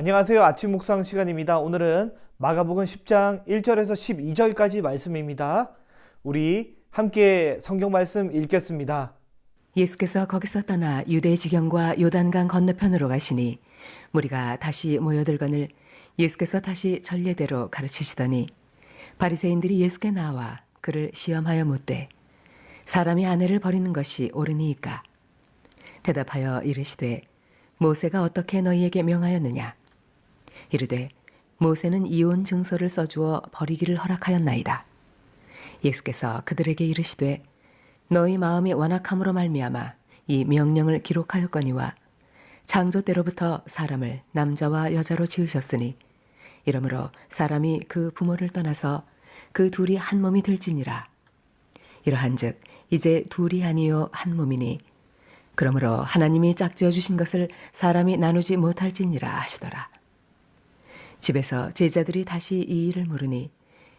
안녕하세요. 아침 묵상 시간입니다. 오늘은 마가복음 10장 1절에서 12절까지 말씀입니다. 우리 함께 성경 말씀 읽겠습니다. 예수께서 거기서 떠나 유대 지경과 요단강 건너편으로 가시니 무리가 다시 모여들거늘 예수께서 다시 전례대로 가르치시더니 바리새인들이 예수께 나와 그를 시험하여 묻되 사람이 아내를 버리는 것이 옳으니이까 대답하여 이르시되 모세가 어떻게 너희에게 명하였느냐 이르되 모세는 이혼 증서를 써주어 버리기를 허락하였나이다. 예수께서 그들에게 이르시되 너희 마음이 완악함으로 말미암아 이 명령을 기록하였거니와 창조 때로부터 사람을 남자와 여자로 지으셨으니 이러므로 사람이 그 부모를 떠나서 그 둘이 한 몸이 될지니라. 이러한즉 이제 둘이 아니요 한 몸이니 그러므로 하나님이 짝지어 주신 것을 사람이 나누지 못할지니라 하시더라. 집에서 제자들이 다시 이 일을 물으니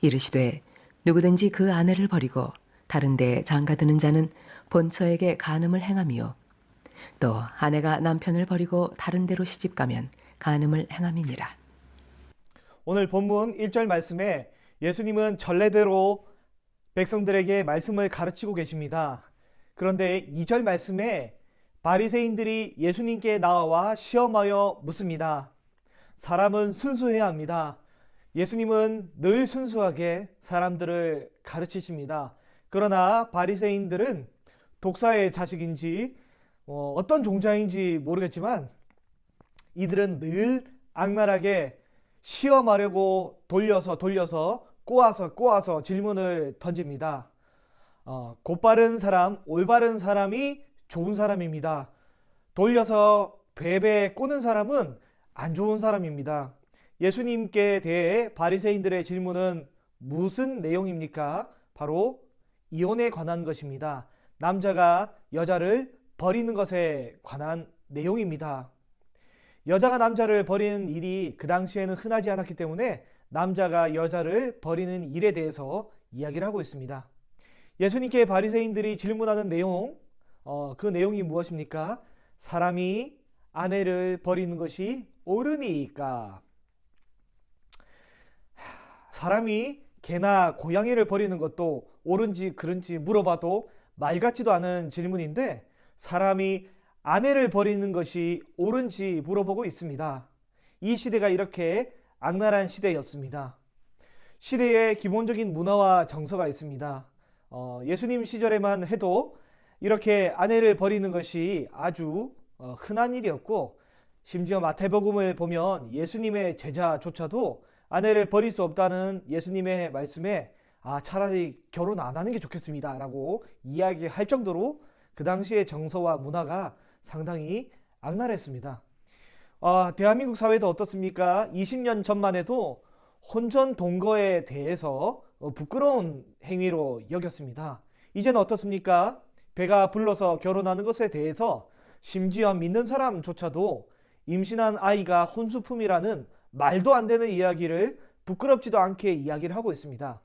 이르시되 누구든지 그 아내를 버리고 다른 데 장가드는 자는 본처에게 간음을 행함이요 또 아내가 남편을 버리고 다른 데로 시집가면 간음을 행함이니라. 오늘 본문 1절 말씀에 예수님은 전례대로 백성들에게 말씀을 가르치고 계십니다. 그런데 2절 말씀에 바리새인들이 예수님께 나와 시험하여 묻습니다. 사람은 순수해야 합니다. 예수님은 늘 순수하게 사람들을 가르치십니다. 그러나 바리새인들은 독사의 자식인지 어떤 종자인지 모르겠지만 이들은 늘 악랄하게 시험하려고 돌려서 꼬아서 질문을 던집니다. 곧바른 사람, 올바른 사람이 좋은 사람입니다. 돌려서 베베 꼬는 사람은 안 좋은 사람입니다. 예수님께 대해 바리새인들의 질문은 무슨 내용입니까? 바로 이혼에 관한 것입니다. 남자가 여자를 버리는 것에 관한 내용입니다. 여자가 남자를 버리는 일이 그 당시에는 흔하지 않았기 때문에 남자가 여자를 버리는 일에 대해서 이야기를 하고 있습니다. 예수님께 바리새인들이 질문하는 내용, 그 내용이 무엇입니까? 사람이 아내를 버리는 것이 옳으니까. 사람이 개나 고양이를 버리는 것도 옳은지 그른지 물어봐도 말 같지도 않은 질문인데 사람이 아내를 버리는 것이 옳은지 물어보고 있습니다. 이 시대가 이렇게 악랄한 시대였습니다. 시대에 기본적인 문화와 정서가 있습니다. 예수님 시절에만 해도 이렇게 아내를 버리는 것이 아주 흔한 일이었고 심지어 마태복음을 보면 예수님의 제자조차도 아내를 버릴 수 없다는 예수님의 말씀에 차라리 결혼 안 하는 게 좋겠습니다 라고 이야기할 정도로 그 당시의 정서와 문화가 상당히 악랄했습니다. 대한민국 사회도 어떻습니까? 20년 전만 해도 혼전 동거에 대해서 부끄러운 행위로 여겼습니다. 이제는 어떻습니까? 배가 불러서 결혼하는 것에 대해서 심지어 믿는 사람조차도 임신한 아이가 혼수품이라는 말도 안 되는 이야기를 부끄럽지도 않게 이야기를 하고 있습니다.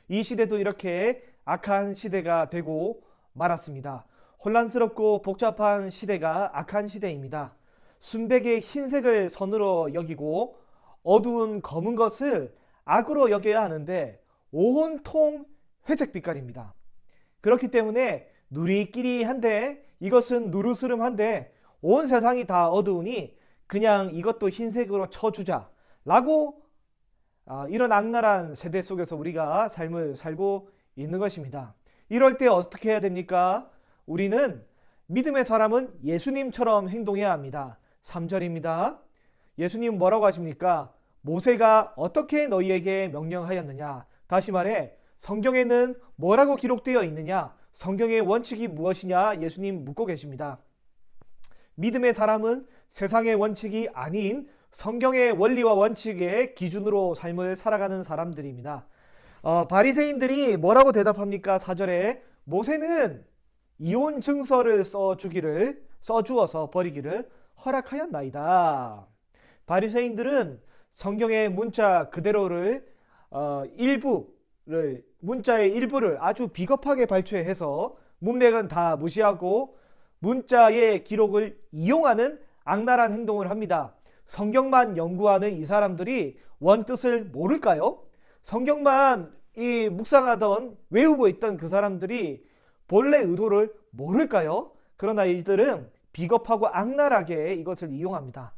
이 시대도 이렇게 악한 시대가 되고 말았습니다. 혼란스럽고 복잡한 시대가 악한 시대입니다. 순백의 흰색을 선으로 여기고 어두운 검은 것을 악으로 여겨야 하는데 온통 회색 빛깔입니다. 그렇기 때문에 누리끼리한데 이것은 누르스름한데 온 세상이 다 어두우니 그냥 이것도 흰색으로 쳐주자 라고 이런 악랄한 세대 속에서 우리가 삶을 살고 있는 것입니다. 이럴 때 어떻게 해야 됩니까? 우리는 믿음의 사람은 예수님처럼 행동해야 합니다. 3절입니다. 예수님 뭐라고 하십니까? 모세가 어떻게 너희에게 명령하였느냐? 다시 말해 성경에는 뭐라고 기록되어 있느냐? 성경의 원칙이 무엇이냐? 예수님 묻고 계십니다. 믿음의 사람은 세상의 원칙이 아닌 성경의 원리와 원칙의 기준으로 삶을 살아가는 사람들입니다. 바리새인들이 뭐라고 대답합니까? 4절에 모세는 이혼 증서를 써주어서 버리기를 허락하였나이다. 바리새인들은 성경의 문자 그대로를 문자의 일부를 아주 비겁하게 발췌해서 문맥은 다 무시하고 문자의 기록을 이용하는 악랄한 행동을 합니다. 성경만 연구하는 이 사람들이 원뜻을 모를까요? 성경만 이 묵상하던 외우고 있던 그 사람들이 본래 의도를 모를까요? 그러나 이들은 비겁하고 악랄하게 이것을 이용합니다.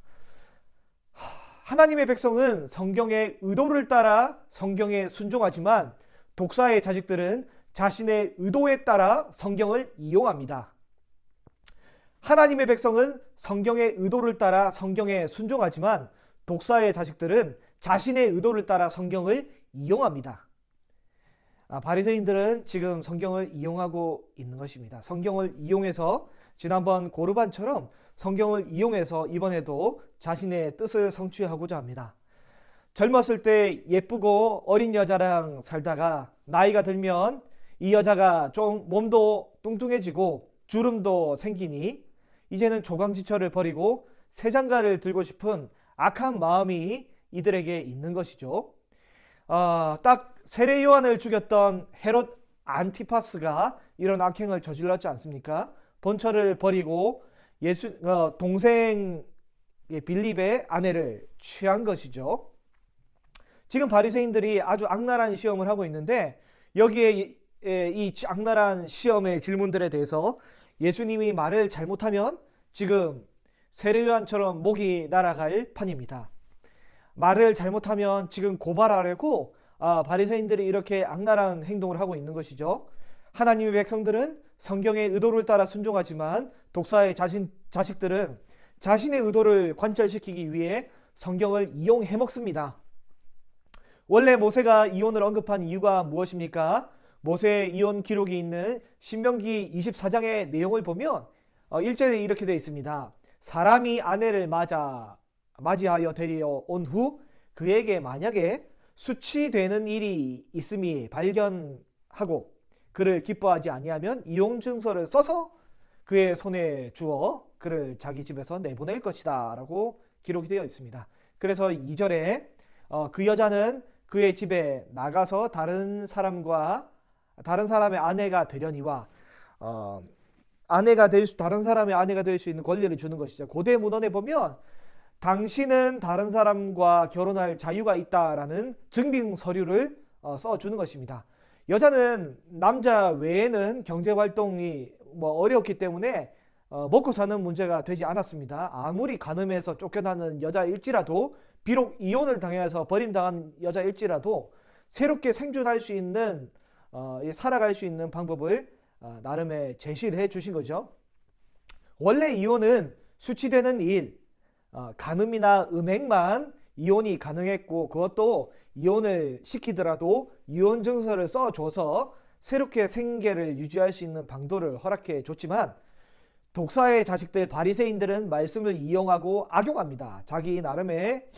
하나님의 백성은 성경의 의도를 따라 성경에 순종하지만 독사의 자식들은 자신의 의도에 따라 성경을 이용합니다. 하나님의 백성은 성경의 의도를 따라 성경에 순종하지만 독사의 자식들은 자신의 의도를 따라 성경을 이용합니다. 바리새인들은 지금 성경을 이용하고 있는 것입니다. 성경을 이용해서 지난번 고르반처럼 성경을 이용해서 이번에도 자신의 뜻을 성취하고자 합니다. 젊었을 때 예쁘고 어린 여자랑 살다가 나이가 들면 이 여자가 좀 몸도 뚱뚱해지고 주름도 생기니 이제는 조강지처를 버리고 새 장가를 들고 싶은 악한 마음이 이들에게 있는 것이죠. 딱 세례 요한을 죽였던 헤롯 안티파스가 이런 악행을 저질렀지 않습니까? 본처를 버리고 동생 빌립의 아내를 취한 것이죠. 지금 바리새인들이 아주 악랄한 시험을 하고 있는데 여기에 이 악랄한 시험의 질문들에 대해서 예수님이 말을 잘못하면 지금 세례 요한처럼 목이 날아갈 판입니다. 말을 잘못하면 지금 고발하려고 바리새인들이 이렇게 악랄한 행동을 하고 있는 것이죠. 하나님의 백성들은 성경의 의도를 따라 순종하지만 독사의 자식들은 자신의 의도를 관철시키기 위해 성경을 이용해 먹습니다. 원래 모세가 이혼을 언급한 이유가 무엇입니까? 모세의 이혼 기록이 있는 신명기 24장의 내용을 보면 1절에 이렇게 되어 있습니다. 사람이 아내를 맞이하여 데려온 후 그에게 만약에 수치되는 일이 있음이 발견하고 그를 기뻐하지 아니하면 이혼 증서를 써서 그의 손에 주어 그를 자기 집에서 내보낼 것이다 라고 기록이 되어 있습니다. 그래서 2절에 그 여자는 그의 집에 나가서 다른 사람의 아내가 되려니와 다른 사람의 아내가 될 수 있는 권리를 주는 것이죠. 고대 문헌에 보면 당신은 다른 사람과 결혼할 자유가 있다라는 증빙 서류를 써주는 것입니다. 여자는 남자 외에는 경제 활동이 어렵기 때문에 먹고 사는 문제가 되지 않았습니다. 아무리 가늠해서 쫓겨나는 여자일지라도 비록 이혼을 당해서 버림당한 여자일지라도 새롭게 생존할 수 있는 살아갈 수 있는 방법을 나름의 제시를 해 주신 거죠. 원래 이혼은 수치되는 일, 간음이나 음행만 이혼이 가능했고 그것도 이혼을 시키더라도 이혼 증서를 써줘서 새롭게 생계를 유지할 수 있는 방도를 허락해 줬지만 독사의 자식들 바리새인들은 말씀을 이용하고 악용합니다. 자기 나름의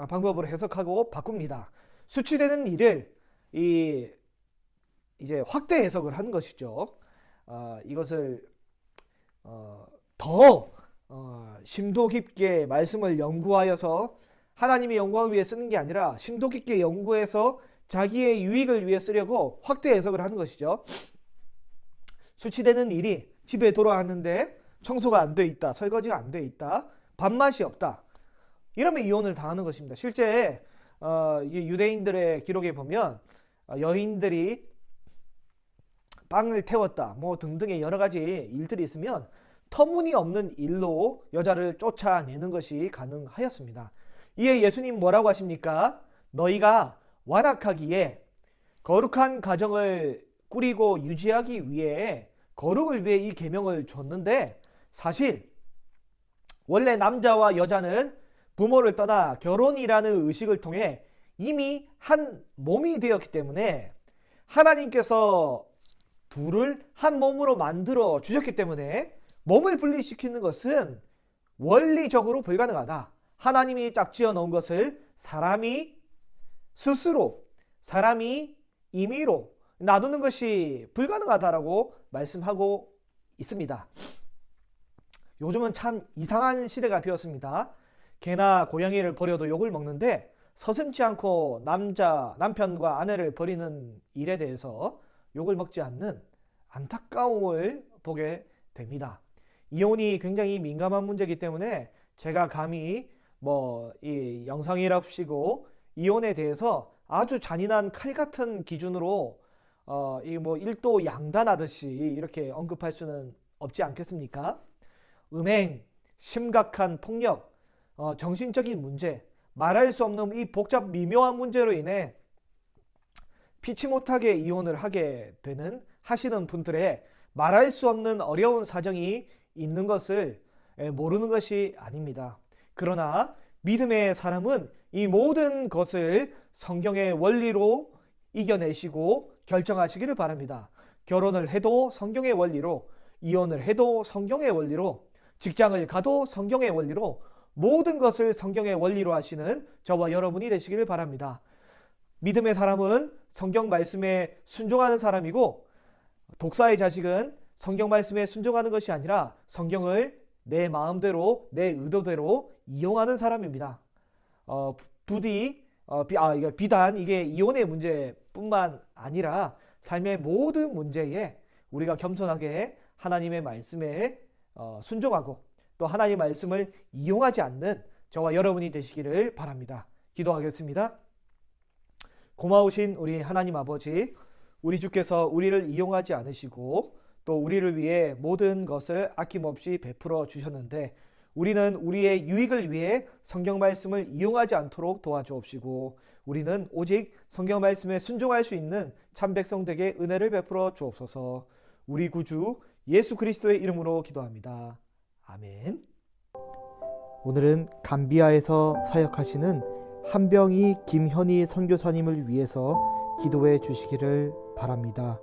방법으로 해석하고 바꿉니다. 수치되는 일을 이제 확대 해석을 하는 것이죠. 이것을 더 심도 깊게 말씀을 연구하여서 하나님의 영광을 위해 쓰는 게 아니라 심도 깊게 연구해서 자기의 유익을 위해 쓰려고 확대 해석을 하는 것이죠. 수치되는 일이 집에 돌아왔는데 청소가 안 돼 있다, 설거지가 안 돼 있다, 밥맛이 없다, 이러면 이혼을 당하는 것입니다. 실제 이게 유대인들의 기록에 보면 여인들이 빵을 태웠다 등등의 여러 가지 일들이 있으면 터무니없는 일로 여자를 쫓아내는 것이 가능하였습니다. 이에 예수님 뭐라고 하십니까? 너희가 완악하기에 거룩한 가정을 꾸리고 유지하기 위해 거룩을 위해 이 계명을 줬는데 사실 원래 남자와 여자는 부모를 떠나 결혼이라는 의식을 통해 이미 한 몸이 되었기 때문에 하나님께서 둘을 한 몸으로 만들어 주셨기 때문에 몸을 분리시키는 것은 원리적으로 불가능하다. 하나님이 짝지어 놓은 것을 사람이 스스로, 사람이 임의로 나누는 것이 불가능하다라고 말씀하고 있습니다. 요즘은 참 이상한 시대가 되었습니다. 개나 고양이를 버려도 욕을 먹는데 서슴지 않고 남편과 아내를 버리는 일에 대해서 욕을 먹지 않는 안타까움을 보게 됩니다. 이혼이 굉장히 민감한 문제이기 때문에 제가 감히 이 영상이랍시고 이혼에 대해서 아주 잔인한 칼 같은 기준으로 이 1도 양단하듯이 이렇게 언급할 수는 없지 않겠습니까? 음행, 심각한 폭력, 정신적인 문제, 말할 수 없는 이 복잡 미묘한 문제로 인해 피치 못하게 이혼을 하시는 분들의 말할 수 없는 어려운 사정이 있는 것을 모르는 것이 아닙니다. 그러나 믿음의 사람은 이 모든 것을 성경의 원리로 이겨내시고 결정하시기를 바랍니다. 결혼을 해도 성경의 원리로, 이혼을 해도 성경의 원리로, 직장을 가도 성경의 원리로, 모든 것을 성경의 원리로 하시는 저와 여러분이 되시기를 바랍니다. 믿음의 사람은 성경 말씀에 순종하는 사람이고, 독사의 자식은 성경 말씀에 순종하는 것이 아니라 성경을 내 마음대로, 내 의도대로 이용하는 사람입니다. 비단 이게 이혼의 문제뿐만 아니라 삶의 모든 문제에 우리가 겸손하게 하나님의 말씀에 순종하고 또 하나님의 말씀을 이용하지 않는 저와 여러분이 되시기를 바랍니다. 기도하겠습니다. 고마우신 우리 하나님 아버지, 우리 주께서 우리를 이용하지 않으시고 또 우리를 위해 모든 것을 아낌없이 베풀어 주셨는데 우리는 우리의 유익을 위해 성경 말씀을 이용하지 않도록 도와주옵시고 우리는 오직 성경 말씀에 순종할 수 있는 참 백성 되게 은혜를 베풀어 주옵소서. 우리 구주 예수 그리스도의 이름으로 기도합니다. 아멘. 오늘은 감비아에서 사역하시는 한병희 김현희 선교사님을 위해서 기도해 주시기를 바랍니다.